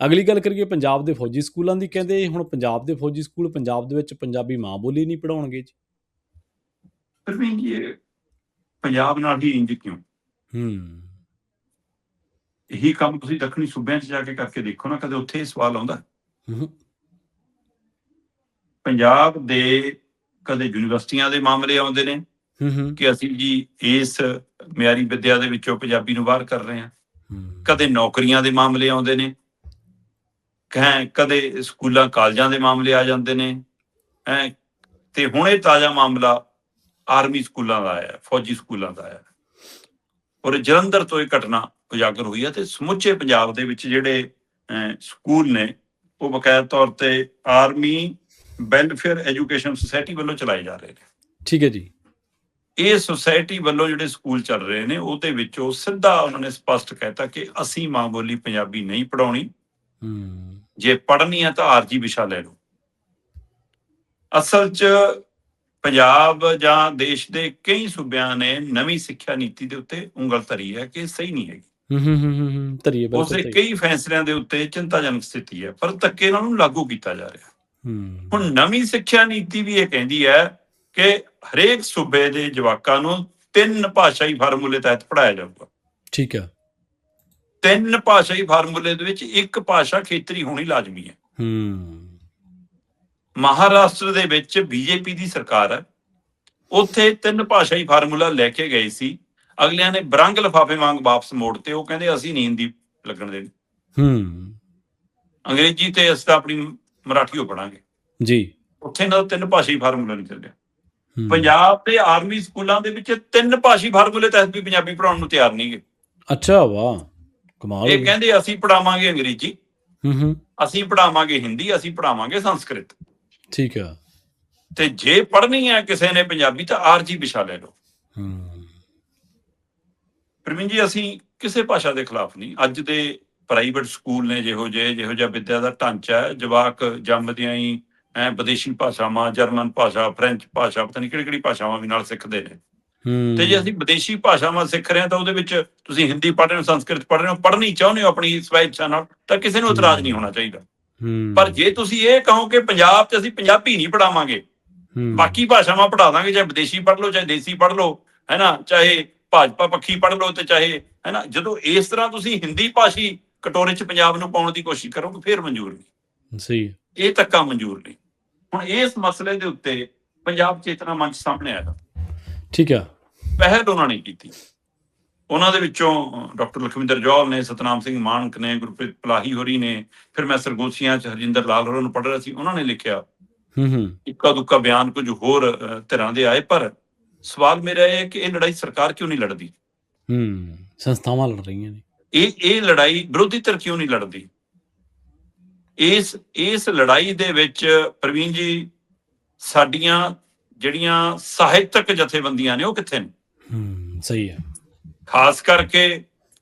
ਅਗਲੀ ਗੱਲ ਕਰੀਏ ਪੰਜਾਬ ਦੇ ਫੌਜੀ ਸਕੂਲਾਂ ਦੀ, ਕਹਿੰਦੇ ਹੁਣ ਪੰਜਾਬ ਦੇ ਫੌਜੀ ਸਕੂਲ ਪੰਜਾਬ ਦੇ ਵਿੱਚ ਪੰਜਾਬੀ ਮਾਂ ਬੋਲੀ ਨਹੀਂ ਪੜ੍ਹਾਉਣਗੇ ਜੀ। ਪ੍ਰਵੀਨ ਜੀ, ਇਹ ਪੰਜਾਬ ਨਾਲ ਹੀ ਇੰਜ ਕਿਉਂ? ਇਹੀ ਕੰਮ ਤੁਸੀਂ ਦੱਖਣੀ ਸੂਬਿਆਂ 'ਚ ਜਾ ਕੇ ਕਰਕੇ ਦੇਖੋ ਨਾ, ਕਦੇ ਉੱਥੇ ਇਹ ਸਵਾਲ ਆਉਂਦਾ? ਪੰਜਾਬ ਦੇ ਕਦੇ ਯੂਨੀਵਰਸਿਟੀਆਂ ਦੇ ਮਾਮਲੇ ਆਉਂਦੇ ਨੇ ਕਿ ਅਸੀਂ ਜੀ ਇਸ ਮਿਆਰੀ ਵਿੱਦਿਆ ਦੇ ਵਿੱਚੋਂ ਪੰਜਾਬੀ ਨੂੰ ਬਾਹਰ ਕਰ ਰਹੇ ਹਾਂ। ਕਦੇ ਨੌਕਰੀਆਂ ਦੇ ਮਾਮਲੇ ਆਉਂਦੇ ਨੇ, ਕਦੇ ਸਕੂਲਾਂ ਕਾਲਜਾਂ ਦੇ ਮਾਮਲੇ ਆ ਜਾਂਦੇ ਨੇ। ਤੇ ਹੁਣ ਇਹ ਤਾਜ਼ਾ ਮਾਮਲਾ ਆਰਮੀ ਸਕੂਲਾਂ ਦਾ ਆਇਆ, ਫੌਜੀ ਸਕੂਲਾਂ ਦਾ ਆਇਆ, ਔਰ ਜਲੰਧਰ ਤੋਂ ਇਹ ਘਟਨਾ ਉਜਾਗਰ ਹੋਈ ਹੈ। ਤੇ ਸਮੁੱਚੇ ਪੰਜਾਬ ਦੇ ਵਿੱਚ ਜਿਹੜੇ ਸਕੂਲ ਨੇ ਉਹ ਬਕਾਇਦਾ ਤੌਰ ਤੇ ਆਰਮੀ ਵੈਲਫੇਅਰ ਐਜੂਕੇਸ਼ਨ ਸੁਸਾਇਟੀ ਵੱਲੋਂ ਚਲਾਏ ਜਾ ਰਹੇ ਨੇ। ਠੀਕ ਹੈ ਜੀ। ਇਹ ਸੁਸਾਇਟੀ ਵੱਲੋਂ ਜਿਹੜੇ ਸਕੂਲ ਚੱਲ ਰਹੇ ਨੇ ਉਹਦੇ ਵਿੱਚੋਂ ਸਿੱਧਾ ਉਹਨਾਂ ਨੇ ਸਪਸ਼ਟ ਕਹਿਤਾ ਕਿ ਅਸੀਂ ਮਾਂ ਬੋਲੀ ਪੰਜਾਬੀ ਨਹੀਂ ਪੜ੍ਹਾਉਣੀ, ਜੇ ਪੜ੍ਹਨੀ ਹੈ ਤਾਂ ਆਰਜੀ ਵਿਸ਼ਾ ਲੈ ਲਓ। ਅਸਲ 'ਚ ਪੰਜਾਬ ਜਾਂ ਦੇਸ਼ ਦੇ ਕਈ ਸੂਬਿਆਂ ਨੇ ਨਵੀਂ ਸਿੱਖਿਆ ਨੀਤੀ ਦੇ ਉੱਤੇ ਉਂਗਲ ਧਰੀ ਹੈ ਕਿ ਸਹੀ ਨਹੀਂ ਹੈਗੀ। ਉਸਦੇ ਕਈ ਫੈਸਲਿਆਂ ਦੇ ਉੱਤੇ ਚਿੰਤਾਜਨਕ ਸਥਿਤੀ ਹੈ, ਪਰ ਧੱਕੇ ਨਾਲ ਉਹਨੂੰ ਲਾਗੂ ਕੀਤਾ ਜਾ ਰਿਹਾ। ਹੁਣ ਨਵੀਂ ਸਿੱਖਿਆ ਨੀਤੀ ਵੀ ਇਹ ਕਹਿੰਦੀ ਹੈ ਕਿ ਹਰੇਕ ਸੂਬੇ ਦੇ ਜਵਾਕਾਂ ਨੂੰ 3 ਭਾਸ਼ਾਈ ਫਾਰਮੂਲੇ ਤਹਿਤ ਪੜ੍ਹਾਇਆ ਜਾਊਗਾ। ਠੀਕ ਹੈ। 3 ਭਾਸ਼ਾਈ ਫਾਰਮੂਲੇ ਦੇ ਵਿੱਚ ਇੱਕ ਭਾਸ਼ਾ ਖੇਤਰੀ ਹੋਣੀ ਲਾਜ਼ਮੀ ਹੈ। ਮਹਾਰਾਸ਼ਟਰ ਦੇ ਵਿੱਚ ਬੀਜੇਪੀ ਦੀ ਸਰਕਾਰ ਹੈ, ਉੱਥੇ 3 ਭਾਸ਼ਾਈ ਫਾਰਮੂਲਾ ਲੈ ਕੇ ਗਏ ਸੀ, ਅਗਲਿਆਂ ਨੇ ਬਰੰਗ ਲਿਫਾਫੇ ਵਾਂਗ ਵਾਪਸ ਮੋੜ ਤੇ। ਉਹ ਕਹਿੰਦੇ ਅਸੀਂ ਨਹੀਂ ਹਿੰਦੀ ਲੱਗਣ ਦੇਣੀ, ਅੰਗਰੇਜ਼ੀ ਤੇ ਅਸੀਂ ਤਾਂ ਆਪਣੀ ਮਰਾਠੀ ਓ ਪੜਾਂਗੇ ਜੀ। ਉੱਥੇ ਇਹਨਾਂ ਦਾ 3 ਭਾਸ਼ਾਈ ਫਾਰਮੂਲਾ ਨਹੀਂ ਚੱਲਿਆ। ਪੰਜਾਬ ਦੇ ਆਰਮੀ ਸਕੂਲਾਂ ਦੇ ਵਿੱਚ 3 ਭਾਸ਼ਾਈ ਫਾਰਮੂਲੇ ਤਹਿਤ ਵੀ ਪੰਜਾਬੀ ਪੜਾਉਣ ਨੂੰ ਤਿਆਰ ਨਹੀਂ ਗੇ। ਅੱਛਾ, ਵਾਹ, ਕਮਾਲ। ਇਹ ਕਹਿੰਦੇ ਅਸੀਂ ਪੜਾਵਾਂਗੇ ਅੰਗਰੇਜ਼ੀ, ਅਸੀਂ ਪੜਾਵਾਂਗੇ ਹਿੰਦੀ, ਅਸੀਂ ਪੜਾਵਾਂਗੇ ਸੰਸਕ੍ਰਿਤ। ਠੀਕ ਆ। ਤੇ ਜੇ ਪੜ੍ਹਨੀ ਹੈ ਕਿਸੇ ਨੇ ਪੰਜਾਬੀ ਤਾਂ ਆਰਜੀ ਵਿਸ਼ਾ ਲੈ ਲਓ। ਪ੍ਰਵੀਨ ਜੀ, ਅਸੀਂ ਕਿਸੇ ਭਾਸ਼ਾ ਦੇ ਖਿਲਾਫ ਨਹੀਂ। ਅੱਜ ਦੇ ਪ੍ਰਾਈਵੇਟ ਸਕੂਲ ਨੇ ਜਿਹੋ ਜਿਹਾ ਵਿੱਦਿਆ ਦਾ ਢਾਂਚਾ ਹੈ, ਜਵਾਕ ਜੰਮਦਿਆਂ ਹੀ ਵਿਦੇਸ਼ੀ ਭਾਸ਼ਾਵਾਂ, ਜਰਮਨ ਭਾਸ਼ਾ, ਫਰੈਂਚ ਭਾਸ਼ਾ, ਪਤਾ ਨਹੀਂ ਕਿਹੜੀ ਭਾਸ਼ਾਵਾਂ ਵੀ ਨਾਲ ਸਿੱਖਦੇ ਨੇ। ਤੇ ਜੇ ਅਸੀਂ ਵਿਦੇਸ਼ੀ ਭਾਸ਼ਾਵਾਂ ਸਿੱਖ ਰਹੇ ਹਾਂ ਤਾਂ ਉਹਦੇ ਵਿੱਚ ਤੁਸੀਂ ਹਿੰਦੀ ਪੜ੍ਹ ਰਹੇ ਹੋ, ਸੰਸਕ੍ਰਿਤ ਪੜ੍ਹ ਰਹੇ ਹੋ, ਪੜ੍ਹਨੀ ਚਾਹੁੰਦੇ ਹੋ ਆਪਣੀ ਸਵੈ ਇੱਛਾ ਨਾਲ, ਤਾਂ ਕਿਸੇ ਨੂੰ ਇਤਰਾਜ਼ ਨਹੀਂ ਹੋਣਾ ਚਾਹੀਦਾ। ਪਰ ਜੇ ਤੁਸੀਂ ਇਹ ਕਹੋ ਕਿ ਪੰਜਾਬ 'ਚ ਅਸੀਂ ਪੰਜਾਬੀ ਨਹੀਂ ਪੜਾਵਾਂਗੇ, ਬਾਕੀ ਭਾਸ਼ਾਵਾਂ ਪੜ੍ਹਾ ਦਾਂਗੇ, ਚਾਹੇ ਵਿਦੇਸ਼ੀ ਪੜ੍ਹ ਲਓ, ਚਾਹੇ ਦੇਸੀ ਪੜ੍ਹ ਲਓ, ਹੈ ਨਾ, ਚਾਹੇ ਭਾਜਪਾ ਪੱਖੀ ਪੜ੍ਹ ਲਓ, ਤੇ ਚਾਹੇ, ਹੈ ਨਾ, ਜਦੋਂ ਇਸ ਤਰ੍ਹਾਂ ਤੁਸੀਂ ਹਿੰਦੀ ਭਾਸ਼ੀ ਕਟੋਰੇ 'ਚ ਪੰਜਾਬ ਨੂੰ ਪਾਉਣ ਦੀ ਕੋਸ਼ਿਸ਼ ਕਰੋਗੇ ਫਿਰ ਮਨਜ਼ੂਰ ਨਹੀਂ। ਸਹੀ, ਇਹ ਧੱਕਾ ਮਨਜ਼ੂਰ ਨਹੀਂ। ਹੁਣ ਇਸ ਮਸਲੇ ਦੇ ਉੱਤੇ ਪੰਜਾਬ ਚੇਤਨਾ ਮੰਚ ਸਾਹਮਣੇ ਆਇਆ। ਠੀਕ ਆ। ਪਹਿਲ ਉਹਨਾਂ ਨੇ ਕੀਤੀ। ਉਹਨਾਂ ਦੇ ਵਿੱਚੋਂ ਡਾਕਟਰ ਲਖਵਿੰਦਰ ਜੌਹਲ ਨੇ, ਸਤਨਾਮ ਸਿੰਘ ਮਾਨਕ ਨੇ, ਗੁਰਪ੍ਰੀਤ ਪਲਾਹੀ ਹੋਰੀ ਨੇ, ਫਿਰ ਮੈਂ ਸਰਗੋਸ਼ੀਆਂ 'ਚ ਹਰਜਿੰਦਰ ਲਾਲ ਹੋਰਾਂ ਨੂੰ ਪੜ੍ਹ ਰਿਹਾ ਸੀ, ਉਹਨਾਂ ਨੇ ਲਿਖਿਆ। ਇੱਕਾ ਦੁੱਕਾ ਬਿਆਨ ਕੁਝ ਹੋਰ ਧਿਰਾਂ ਦੇ ਆਏ, ਪਰ ਸਵਾਲ ਮੇਰਾ ਇਹ ਹੈ ਕਿ ਇਹ ਲੜਾਈ ਸਰਕਾਰ ਕਿਉਂ ਨਹੀਂ ਲੜਦੀ? ਸੰਸਥਾਵਾਂ ਲੜ ਰਹੀਆਂ ਨੇ। ਇਹ ਲੜਾਈ ਵਿਰੋਧੀ ਧਿਰ ਕਿਉਂ ਨਹੀਂ ਲੜਦੀ? ਇਸ ਲੜਾਈ ਦੇ ਵਿੱਚ ਪ੍ਰਵੀਨ ਜੀ, ਸਾਡੀਆਂ ਜਿਹੜੀਆਂ ਸਾਹਿਤਕ ਜਥੇਬੰਦੀਆਂ ਨੇ ਉਹ ਕਿੱਥੇ ਨੇ? ਸਹੀ ਹੈ। ਖਾਸ ਕਰਕੇ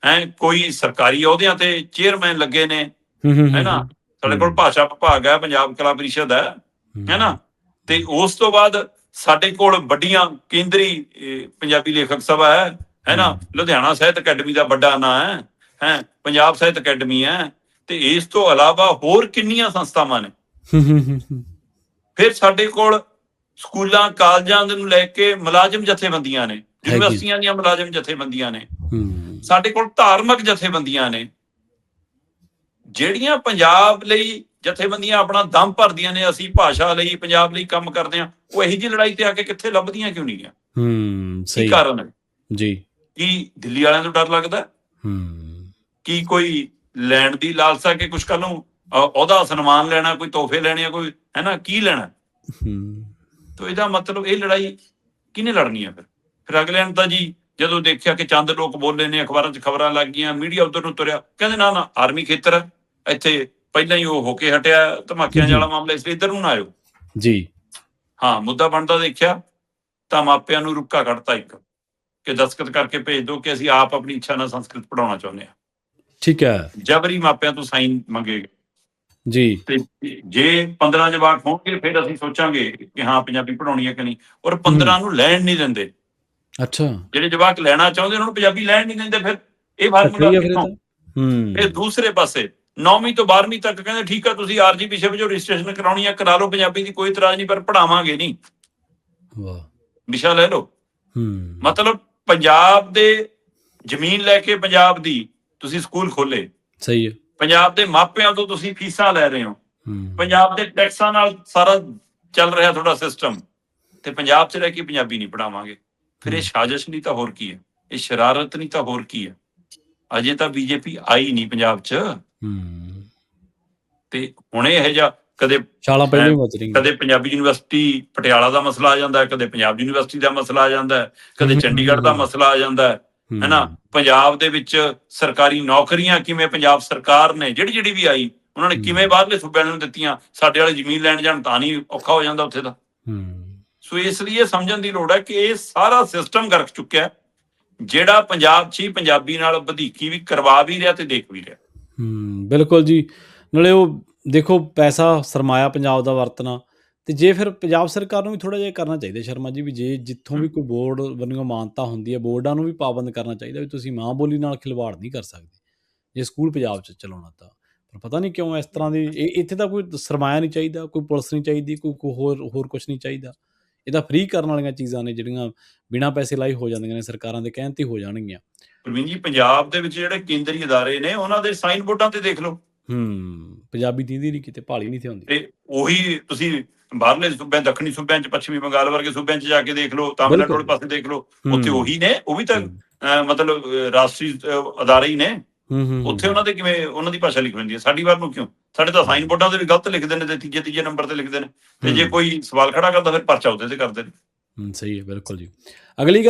ਕੋਈ ਸਰਕਾਰੀ ਅਹੁਦਿਆਂ ਤੇ ਚੇਅਰਮੈਨ ਲੱਗੇ ਨੇ, ਹੈ ਨਾ। ਸਾਡੇ ਕੋਲ ਭਾਸ਼ਾ ਵਿਭਾਗ ਹੈ, ਪੰਜਾਬ ਕਲਾ ਪਰਿਸ਼ਦ ਹੈ ਨਾ, ਤੇ ਉਸ ਤੋਂ ਬਾਅਦ ਸਾਡੇ ਕੋਲ ਵੱਡੀਆਂ ਕੇਂਦਰੀ ਪੰਜਾਬੀ ਲੇਖਕ ਸਭਾ ਹੈ ਨਾ, ਲੁਧਿਆਣਾ ਸਾਹਿਤ ਅਕੈਡਮੀ ਦਾ ਵੱਡਾ ਨਾਂ ਹੈ, ਪੰਜਾਬ ਸਾਹਿਤ ਅਕੈਡਮੀ ਹੈ, ਤੇ ਇਸ ਤੋਂ ਇਲਾਵਾ ਹੋਰ ਕਿੰਨੀਆਂ ਸੰਸਥਾਵਾਂ ਨੇ। ਫਿਰ ਸਾਡੇ ਕੋਲ ਸਕੂਲਾਂ ਕਾਲਜਾਂ ਨੂੰ ਲੈ ਕੇ ਮੁਲਾਜ਼ਮ ਜਥੇਬੰਦੀਆਂ ਨੇ, ਯੂਨੀਵਰਸਿਟੀਆਂ ਦੀਆਂ ਮੁਲਾਜ਼ਮ ਜਥੇਬੰਦੀਆਂ ਨੇ, ਸਾਡੇ ਕੋਲ ਧਾਰਮਿਕ ਜਥੇਬੰਦੀਆਂ ਨੇ, ਜਿਹੜੀਆਂ ਪੰਜਾਬ ਲਈ ਜਥੇਬੰਦੀਆਂ ਆਪਣਾ ਦਮ ਭਰਦੀਆਂ ਨੇ, ਅਸੀਂ ਭਾਸ਼ਾ ਲਈ, ਪੰਜਾਬ ਲਈ ਕੰਮ ਕਰਦੇ ਹਾਂ। ਉਹ ਇਹੀ ਜਿਹੀ ਲੜਾਈ ਤੇ ਆ ਕੇ ਕਿੱਥੇ ਲੱਭਦੀਆਂ ਕਿਉਂ ਨਹੀਂ ਆ? ਕੀ ਕਾਰਨ ਹੈ ਜੀ? ਕੀ ਦਿੱਲੀ ਵਾਲਿਆਂ ਤੋਂ ਡਰ ਲੱਗਦਾ? ਕੀ ਕੋਈ ਲੈਣ ਦੀ ਲਾਲਸਾ ਕਿ ਕੁਛ ਕੱਲ ਨੂੰ ਉਹਦਾ ਸਨਮਾਨ ਲੈਣਾ, ਕੋਈ ਤੋਹਫੇ ਲੈਣੇ ਆ, ਕੋਈ, ਹੈ ਨਾ, ਕੀ ਲੈਣਾ? ਤਾਂ ਇਹਦਾ ਮਤਲਬ ਇਹ ਲੜਾਈ ਕਿਹਨੇ ਲੜਨੀ ਆ? ਫਿਰ ਅਗਲਿਆਂ ਨੂੰ ਤਾਂ ਜੀ ਜਦੋਂ ਦੇਖਿਆ ਕਿ ਚੰਦ ਲੋਕ ਬੋਲੇ ਨੇ, ਅਖਬਾਰਾਂ 'ਚ ਖਬਰਾਂ ਲੱਗ ਗਈਆਂ, ਮੀਡੀਆ ਉੱਧਰ ਨੂੰ ਤੁਰਿਆ, ਕਹਿੰਦੇ ਨਾ ਆਰਮੀ ਖੇਤਰ ਹੈ, ਇੱਥੇ ਪਹਿਲਾਂ ਹੀ ਉਹ ਹੋ ਕੇ ਹਟਿਆ ਧਮਾਕਿਆਂ ਵਾਲਾ ਮਾਮਲਾ, ਇਸ ਲਈ ਇੱਧਰ ਨੂੰ ਨਾ ਆਇਓ ਜੀ। ਹਾਂ, ਮੁੱਦਾ ਬਣਦਾ ਦੇਖਿਆ ਤਾਂ ਮਾਪਿਆਂ ਨੂੰ ਰੁੱਕਾ ਕੱਢਤਾ ਇੱਕ, ਕਿ ਦਸਤਖਤ ਕਰਕੇ ਭੇਜ ਦਿਓ ਕਿ ਅਸੀਂ ਆਪ ਆਪਣੀ ਇੱਛਾ ਨਾਲ ਸੰਸਕ੍ਰਿਤ ਪੜ੍ਹਾਉਣਾ ਚਾਹੁੰਦੇ ਹਾਂ। ਠੀਕ ਹੈ। ਜਬਰੀ ਮਾਪਿਆਂ ਤੋਂ ਸਾਈਨ ਮੰਗੇ ਜੀ। ਤੇ ਜੇ 15 ਜਵਾਕ ਹੋਣਗੇ ਫਿਰ ਅਸੀਂ ਸੋਚਾਂਗੇ ਕਿ ਹਾਂ ਪੰਜਾਬੀ ਪੜ੍ਹਾਉਣੀ ਹੈ ਕਿ ਨਹੀਂ। ਔਰ 15 ਨੂੰ ਲੈਣ ਨਹੀਂ ਦਿੰਦੇ। ਅੱਛਾ। ਜਿਹੜੇ ਜਵਾਕ ਲੈਣਾ ਚਾਹੁੰਦੇ ਉਹਨਾਂ ਨੂੰ ਪੰਜਾਬੀ ਲੈਣ ਨਹੀਂ ਦਿੰਦੇ। ਫਿਰ ਇਹ ਫਾਰਮੂਲਾ ਕਿੱਥੋਂ? ਫਿਰ ਦੂਸਰੇ ਪਾਸੇ 9ਵੀਂ ਤੋਂ 12ਵੀਂ ਤੱਕ ਕਹਿੰਦੇ ਠੀਕ ਆ, ਤੁਸੀਂ ਆਰਜੀ ਵਿਸ਼ੇ ਵਜੋਂ ਰਜਿਸਟ੍ਰੇਸ਼ਨ ਕਰਾਉਣੀ ਆ, ਕਰਾ ਲਓ, ਪੰਜਾਬੀ ਦੀ ਕੋਈ ਇਤਰਾਜ਼ ਨਹੀਂ, ਪਰ ਪੜਾਵਾਂਗੇ ਨਹੀਂ, ਵਾਹ। ਵਿਸ਼ਾ ਲੈ ਲਓ। ਮਤਲਬ ਪੰਜਾਬ ਦੇ ਜ਼ਮੀਨ ਲੈ ਕੇ ਪੰਜਾਬ ਦੀ ਤੁਸੀਂ ਸਕੂਲ ਖੋਲੇ, ਸਹੀ ਹੈ। ਪੰਜਾਬ ਦੇ ਮਾਪਿਆਂ ਤੋਂ ਤੁਸੀਂ ਫੀਸਾਂ ਲੈ ਰਹੇ ਹੋ, ਪੰਜਾਬ ਦੇ ਟੈਕਸਾਂ ਨਾਲ ਸਾਰਾ ਚੱਲ ਰਿਹਾ ਤੁਹਾਡਾ ਸਿਸਟਮ, ਤੇ ਪੰਜਾਬ 'ਚ ਰਹਿ ਕੇ ਪੰਜਾਬੀ ਨਹੀਂ ਪੜਾਵਾਂਗੇ। ਫਿਰ ਇਹ ਸਾਜ਼ਿਸ਼ ਨਹੀਂ ਤਾਂ ਹੋਰ ਕੀ ਹੈ, ਇਹ ਸ਼ਰਾਰਤ ਨਹੀਂ ਤਾਂ ਹੋਰ ਕੀ ਹੈ। ਅਜੇ ਤਾਂ ਬੀਜੇਪੀ ਆਈ ਨਹੀਂ ਪੰਜਾਬ 'ਚ, ਤੇ ਹੁਣੇ ਇਹ ਜਿਹਾ ਕਦੇ ਛਾਲਾਂ ਪਹਿਲਾਂ ਹੀ ਮਚ ਰਹੀਆਂ, ਕਦੇ ਪੰਜਾਬੀ ਯੂਨੀਵਰਸਿਟੀ ਪਟਿਆਲਾ ਦਾ ਮਸਲਾ ਆ ਜਾਂਦਾ, ਕਦੇ ਪੰਜਾਬ ਯੂਨੀਵਰਸਿਟੀ ਦਾ ਮਸਲਾ ਆ ਜਾਂਦਾ, ਕਦੇ ਚੰਡੀਗੜ੍ਹ ਦਾ ਮਸਲਾ ਆ ਜਾਂਦਾ ਹੈ ਨਾ। ਪੰਜਾਬ ਦੇ ਵਿੱਚ ਸਰਕਾਰੀ ਨੌਕਰੀਆਂ ਕਿਵੇਂ ਪੰਜਾਬ ਸਰਕਾਰ ਨੇ ਜਿਹੜੀ ਵੀ ਆਈ, ਉਹਨਾਂ ਨੇ ਕਿਵੇਂ ਬਾਹਰਲੇ ਸੂਬਿਆਂ ਨੂੰ ਦਿੱਤੀਆਂ, ਸਾਡੇ ਵਾਲੇ ਜ਼ਮੀਨ ਲੈਣ ਜਾਣ ਤਾਂ ਨਹੀਂ ਔਖਾ ਹੋ ਜਾਂਦਾ ਉੱਥੇ ਦਾ। ਸੋ ਇਸ ਲਈ ਇਹ ਸਮਝਣ ਦੀ ਲੋੜ ਹੈ ਕਿ ਇਹ ਸਾਰਾ ਸਿਸਟਮ ਗਰਕ ਚੁੱਕਿਆ, ਜਿਹੜਾ ਪੰਜਾਬ 'ਚ ਹੀ ਪੰਜਾਬੀ ਨਾਲ ਵਧੀਕੀ ਵੀ ਕਰਵਾ ਵੀ ਰਿਹਾ ਤੇ ਦੇਖ ਵੀ ਰਿਹਾ। ਬਿਲਕੁਲ ਜੀ। ਨਾਲੇ ਉਹ ਦੇਖੋ, ਪੈਸਾ ਸਰਮਾਇਆ ਪੰਜਾਬ ਦਾ ਵਰਤਣਾ, ਤੇ ਜੇ ਫਿਰ ਪੰਜਾਬ ਸਰਕਾਰ ਨੂੰ ਵੀ ਥੋੜ੍ਹਾ ਜਿਹਾ ਕਰਨਾ ਚਾਹੀਦਾ ਸ਼ਰਮਾ ਜੀ, ਵੀ ਜੇ ਜਿੱਥੋਂ ਵੀ ਕੋਈ ਬੋਰਡ ਵੱਲੋਂ ਮਾਨਤਾ ਹੁੰਦੀ ਹੈ, ਬੋਰਡਾਂ ਨੂੰ ਵੀ ਪਾਬੰਦ ਕਰਨਾ ਚਾਹੀਦਾ ਵੀ ਤੁਸੀਂ ਮਾਂ ਬੋਲੀ ਨਾਲ ਖਿਲਵਾੜ ਨਹੀਂ ਕਰ ਸਕਦੇ ਜੇ ਸਕੂਲ ਪੰਜਾਬ 'ਚ ਚਲਾਉਣਾ ਤਾਂ। ਪਰ ਪਤਾ ਨਹੀਂ ਕਿਉਂ ਇਸ ਤਰ੍ਹਾਂ ਦੀ ਇੱਥੇ ਤਾਂ ਕੋਈ ਸਰਮਾਇਆ ਨਹੀਂ ਚਾਹੀਦਾ, ਕੋਈ ਪੁਲਿਸ ਨਹੀਂ ਚਾਹੀਦੀ, ਕੋਈ ਹੋਰ ਕੁਛ ਨਹੀਂ ਚਾਹੀਦਾ। ਇਹ ਤਾਂ ਫ੍ਰੀ ਕਰਨ ਵਾਲੀਆਂ ਚੀਜ਼ਾਂ ਨੇ ਜਿਹੜੀਆਂ ਬਿਨਾਂ ਪੈਸੇ ਲਾਈ ਹੋ ਜਾਂਦੀਆਂ ਨੇ, ਸਰਕਾਰਾਂ ਦੇ ਕਹਿਣ 'ਤੇ ਹੋ ਜਾਣਗੀਆਂ। ਪ੍ਰਵੀਨ ਜੀ, ਪੰਜਾਬ ਦੇ ਵਿੱਚ ਜਿਹੜੇ ਕੇਂਦਰੀ ਅਦਾਰੇ ਨੇ, ਉਹਨਾਂ ਦੇ ਸਾਈਨ ਬੋਰਡਾਂ ਤੇ ਦੇਖ ਲਓ, ਪੰਜਾਬੀ ਦੀਦੀ ਨਹੀਂ ਕਿਤੇ ਭਾਲੀ ਨਹੀਂ ਹੁੰਦੀ। ਤੇ ਉਹੀ ਤੁਸੀਂ ਬਾਹਰਲੇ ਸੂਬਿਆਂ, ਦੱਖਣੀ ਸੂਬਿਆਂ 'ਚ, ਪੱਛਮੀ ਬੰਗਾਲ ਵਰਗੇ ਸੂਬਿਆਂ 'ਚ ਜਾ ਕੇ ਦੇਖ ਲਓ, ਤਾਮਿਲਨਾਡੂ ਵਾਲੇ ਪਾਸੇ ਦੇਖ ਲਓ, ਉੱਥੇ ਉਹੀ ਨੇ, ਉਹ ਵੀ ਤਾਂ ਮਤਲਬ ਰਾਸ਼ਟਰੀ ਅਦਾਰੇ ਹੀ ਨੇ, ਉੱਥੇ ਉਹਨਾਂ ਦੇ ਕਿਵੇਂ ਉਹਨਾਂ ਦੀ ਭਾਸ਼ਾ ਲਿਖੀ ਹੁੰਦੀ ਹੈ, ਸਾਡੀ ਵਾਰ ਨੂੰ ਕਿਉਂ? ਸਾਡੇ ਤਾਂ ਸਾਈਨ ਬੋਰਡਾਂ ਤੇ ਵੀ ਗਲਤ ਲਿਖਦੇ ਨੇ, ਤੇ ਤੀਜੇ ਨੰਬਰ ਤੇ ਲਿਖਦੇ ਨੇ, ਤੇ ਜੇ ਕੋਈ ਸਵਾਲ ਖੜਾ ਕਰਦਾ ਫਿਰ ਪਰਚਾ ਉਹਦੇ ਤੇ ਕਰਦੇ ਨੇ। ਸਹੀ ਹੈ, ਬਿਲਕੁਲ ਜੀ। ਅਗਲੀ ਗੱਲ